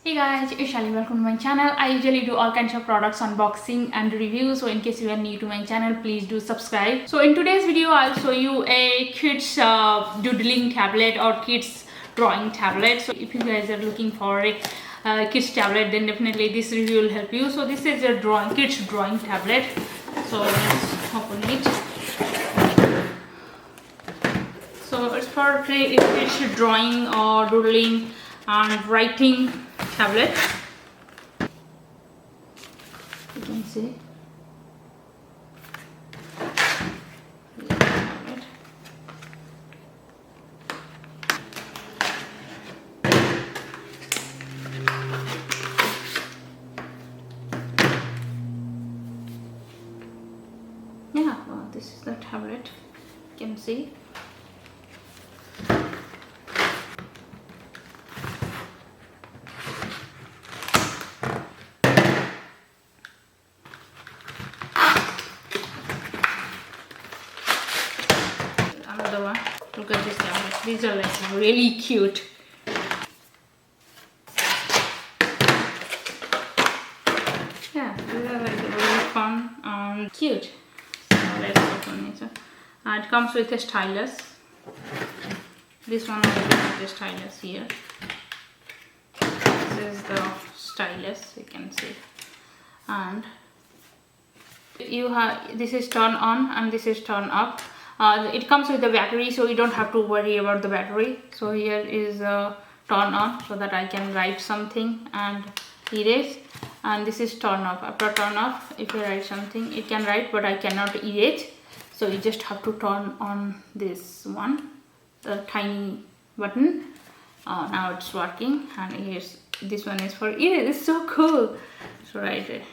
Hey guys, it's Shelly. Welcome to my channel. I usually do all kinds of products unboxing and review. So in case you are new to my channel, please do subscribe. So in today's video, I'll show you a kids doodling tablet or kids drawing tablet. So if you guys are looking for a kids tablet, then definitely this review will help you. So this is a kids drawing tablet. So let's open it. So it's for kids drawing or doodling and writing tablet. You can see yeah, well, this is the tablet. You can see. Another one. Look at this tablet. These are like really cute. Yeah, these are like really fun and cute. So let's open it. It comes with a stylus. This one has the stylus here. This is the stylus, you can see. And you have, this is turn on and this is turn up. It comes with the battery, so you don't have to worry about the battery. So here is turn on, so that I can write something and erase. And this is turn off. After turn off, if you write something, it can write, but I cannot erase. So you just have to turn on this one, the tiny button. Now it's working, and here's this one is for erase. It's so cool. So write it.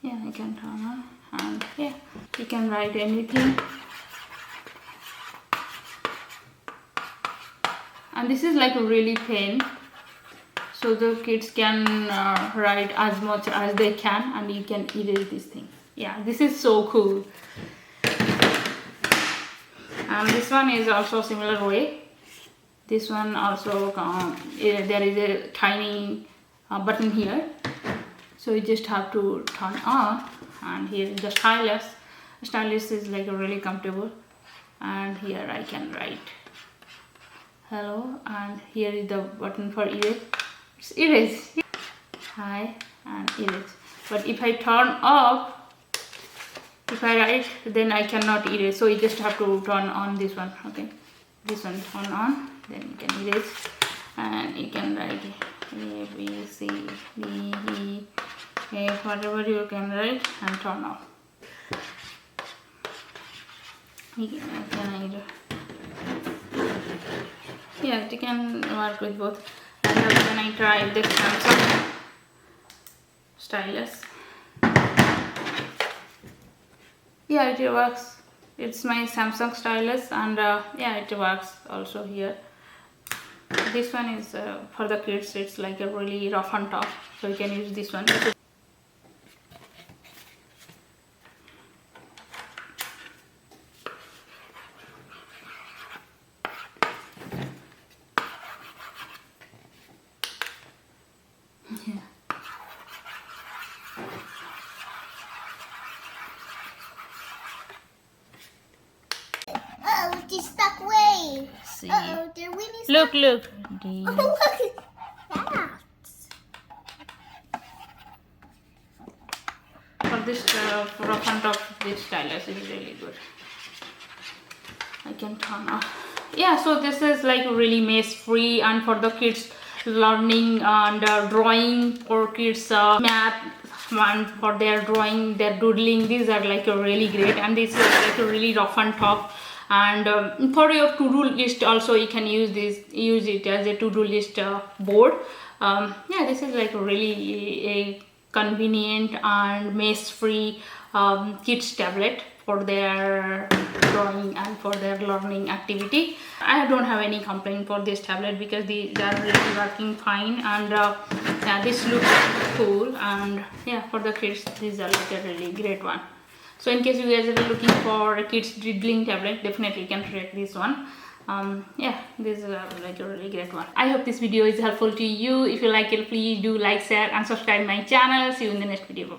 Yeah, I can turn on, and yeah, you can write anything. And this is like a really pen, so the kids can write as much as they can, and you can erase this thing. Yeah, this is so cool. And this one is also similar way. This one also there is a tiny button here. So you just have to turn on, and here is the stylus. Stylus is like really comfortable, and here I can write hello, and here is the button for erase. It's erase. Hi and erase. But if I turn off, if I write, then I cannot erase. So you just have to turn on this one. Okay, this one turn on, then you can erase, and you can write A, B, C, D, E, F, whatever you can write, and turn off. Yeah, you can work with both. And then I tried the Samsung stylus. Yeah, it works. It's my Samsung stylus, and yeah, it works also here. This one is for the kids. It's like a really rough on top, so you can use this one. Yeah. Oh, it is stuck way. See. Uh-oh, the wind is Look. Oh, look at that. For this rough on top, this stylus is really good. I can turn off. Yeah, so this is like really mess free, and for the kids learning and drawing, for kids math, and for their drawing, their doodling, these are like a really great, and this is like a really rough on top. And for your to-do list also, you can use it as a to-do list board. Yeah, this is like really a convenient and mess free kids tablet for their drawing and for their learning activity. I don't have any complaint for this tablet because they are really working fine, and this looks cool, and yeah, for the kids these are like a really great one. So in case you guys are looking for a kids doodling tablet, definitely you can check this one. Yeah, this is like a really great one. I hope this video is helpful to you. If you like it, please do like, share and subscribe my channel. See you in the next video. Bye bye.